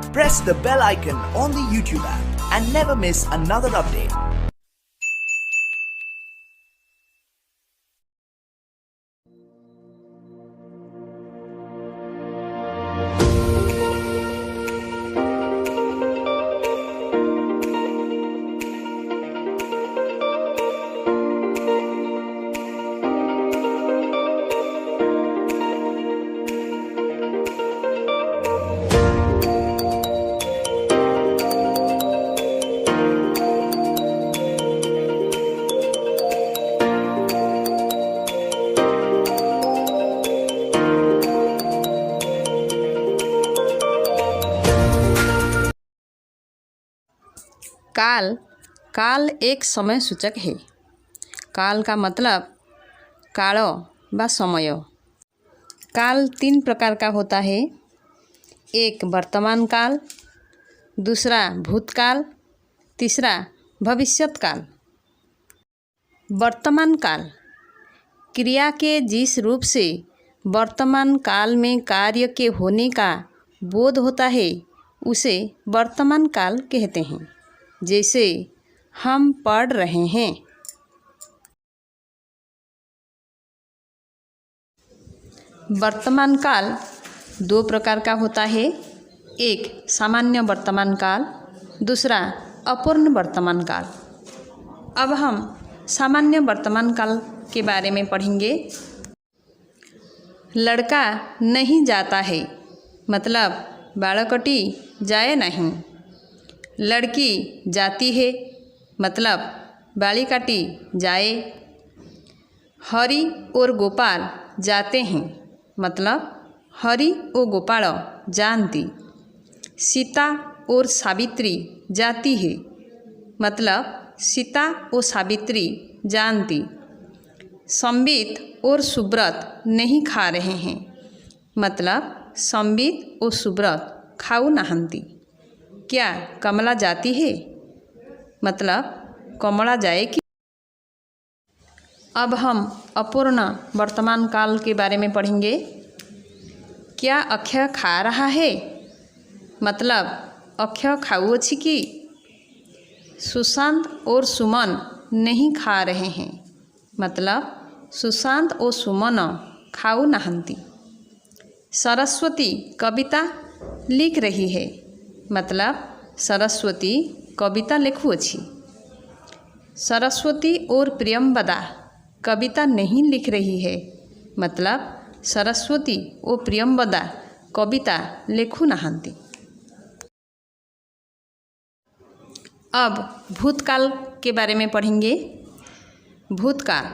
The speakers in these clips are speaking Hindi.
Press the bell icon on the YouTube app and never miss another update. काल काल एक समय सूचक है। काल का मतलब काल व समय। काल 3 प्रकार का होता है। एक वर्तमान काल, दूसरा भूतकाल, तीसरा भविष्यत काल। वर्तमान काल क्रिया के जिस रूप से वर्तमान काल में कार्य के होने का बोध होता है उसे वर्तमान काल कहते हैं। जैसे हम पढ़ रहे हैं। वर्तमान काल 2 प्रकार का होता है। एक सामान्य वर्तमान काल, दूसरा अपूर्ण वर्तमान काल। अब हम सामान्य वर्तमान काल के बारे में पढ़ेंगे। लड़का नहीं जाता है मतलब बाळकटी जाए नहीं। लड़की जाती है मतलब बालिकाटी जाए। हरि और गोपाल जाते हैं मतलब हरि और गोपाल जानती। सीता और सावित्री जाती है मतलब सीता और सावित्री जानती। संबित और सुब्रत नहीं खा रहे हैं मतलब संबित और सुब्रत खाऊ नहांती। क्या कमला जाती है मतलब कमला जाएगी। अब हम अपूर्ण वर्तमान काल के बारे में पढ़ेंगे। क्या अक्षय खा रहा है मतलब अक्षय खाऊअछि की। सुशांत और सुमन नहीं खा रहे हैं मतलब सुशांत और सुमन खाऊ नहांती। सरस्वती कविता लिख रही है मतलब सरस्वती कविता लिखुअछि। सरस्वती और प्रियंवदा कविता नहीं लिख रही है मतलब सरस्वती और प्रियंवदा कविता लिखु नहांती। अब भूतकाल के बारे में पढ़ेंगे। भूतकाल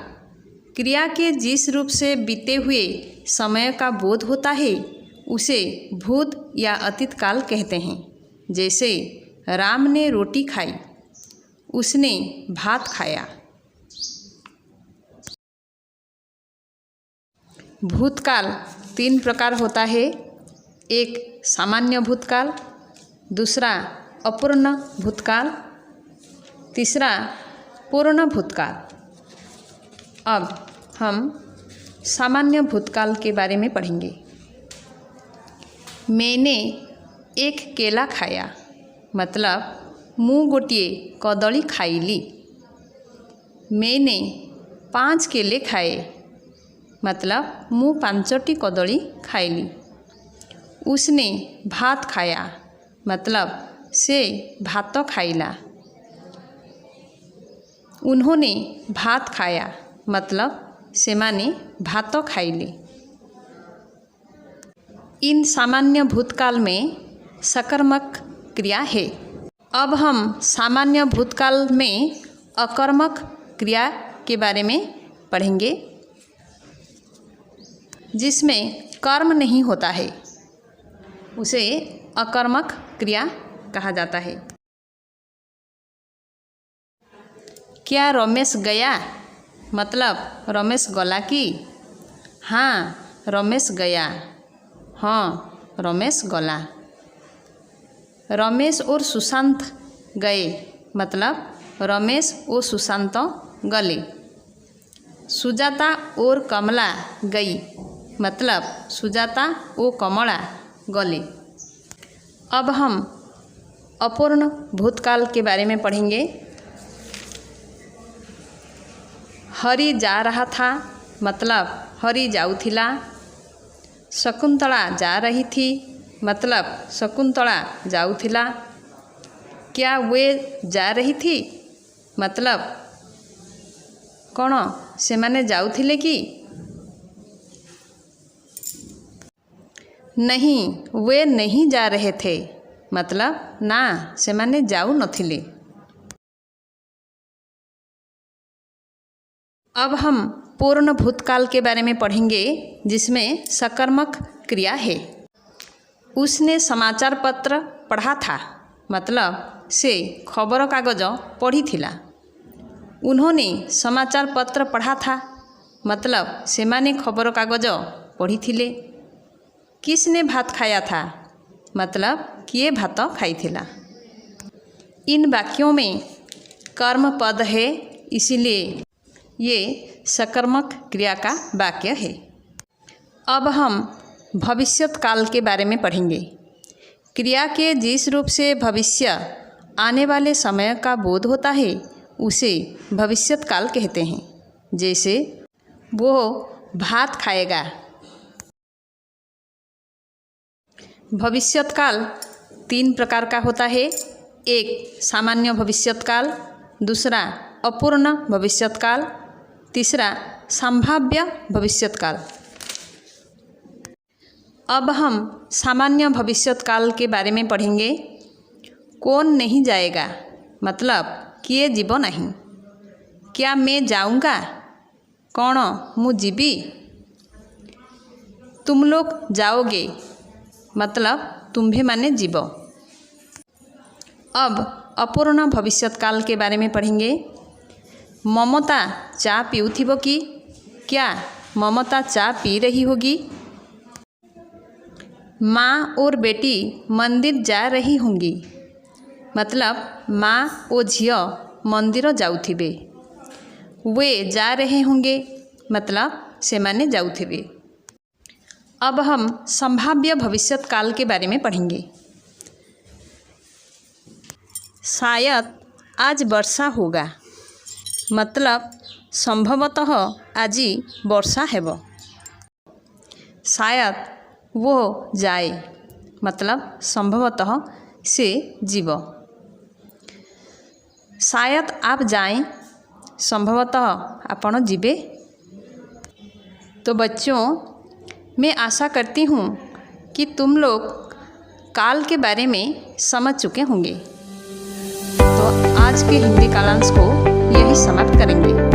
क्रिया के जिस रूप से बीते हुए समय का बोध होता है उसे भूत या अतीत काल कहते हैं। जैसे राम ने रोटी खाई, उसने भात खाया। भूतकाल 3 प्रकार होता है। एक सामान्य भूतकाल, दूसरा अपूर्ण भूतकाल, तीसरा पूर्ण भूतकाल। अब हम सामान्य भूतकाल के बारे में पढ़ेंगे। मैंने एक केला खाया मतलब मु गोटिए कदली खाइली। मैंने 5 केले खाए मतलब मु 5टी कदली खाइली। उसने भात खाया मतलब से भात खाइला। उन्होंने भात खाया मतलब सेमाने भात खाइले। इन सामान्य भूतकाल में सकर्मक क्रिया है। अब हम सामान्य भूतकाल में अकर्मक क्रिया के बारे में पढ़ेंगे जिसमें कर्म नहीं होता है उसे अकर्मक क्रिया कहा जाता है। क्या रमेश गया मतलब रमेश गला की। हाँ रमेश गया। हाँ रमेश गला। रमेश और सुशांत गए मतलब रमेश और सुशांत गले। सुजाता और कमला गई मतलब सुजाता और कमला गले। अब हम अपूर्ण भूतकाल के बारे में पढ़ेंगे। हरि जा रहा था मतलब हरि जाउथिला। शकुंतला जा रही थी मतलब शकुंतला जाउथिला। क्या वे जा रही थी मतलब कौन से माने जाउथिले कि? नहीं वे नहीं जा रहे थे मतलब ना से माने जाऊ नथिले। अब हम पूर्ण भूतकाल के बारे में पढ़ेंगे जिसमें सकर्मक क्रिया है। उसने समाचार पत्र पढ़ा था मतलब से खबर कागज पढ़ी थिला। उन्होंने समाचार पत्र पढ़ा था मतलब से माने खबर कागज पढ़ी थिले। किसने भात खाया था मतलब किए भात खाई थिला। इन वाक्यों में कर्म पद है इसलिए ये सकर्मक क्रिया का वाक्य है। अब हम भविष्यत काल के बारे में पढ़ेंगे। क्रिया के जिस रूप से भविष्य आने वाले समय का बोध होता है उसे भविष्यत काल कहते हैं। जैसे वो भात खाएगा। भविष्यत काल 3 प्रकार का होता है। एक सामान्य भविष्यत काल, दूसरा अपूर्ण भविष्यत काल, तीसरा संभाव्य भविष्यत काल। अब हम सामान्य भविष्यत काल के बारे में पढ़ेंगे। कौन नहीं जाएगा मतलब किए जीव नहीं। क्या मैं जाऊँगा कौन मु जीवी। तुम लोग जाओगे मतलब तुम्हें माने जीव। अब अपूर्ण भविष्यत काल के बारे में पढ़ेंगे। ममता चा पीउथिबो कि? क्या ममता चा पी रही होगी। माँ और बेटी मंदिर जा रही होंगी मतलब माँ और झियो मंदिर जाउथिबे। वे जा रहे होंगे मतलब से माने जाउथिबे। अब हम संभाव्य भविष्यत काल के बारे में पढ़ेंगे। शायद आज वर्षा होगा मतलब संभवतः आज वर्षा हेब। शायद वो जाए मतलब संभवतः से जीव। शायद आप जाएं संभवतः आपण जीवे। तो बच्चों मैं आशा करती हूँ कि तुम लोग काल के बारे में समझ चुके होंगे। तो आज के हिंदी कालांश को यही समाप्त करेंगे।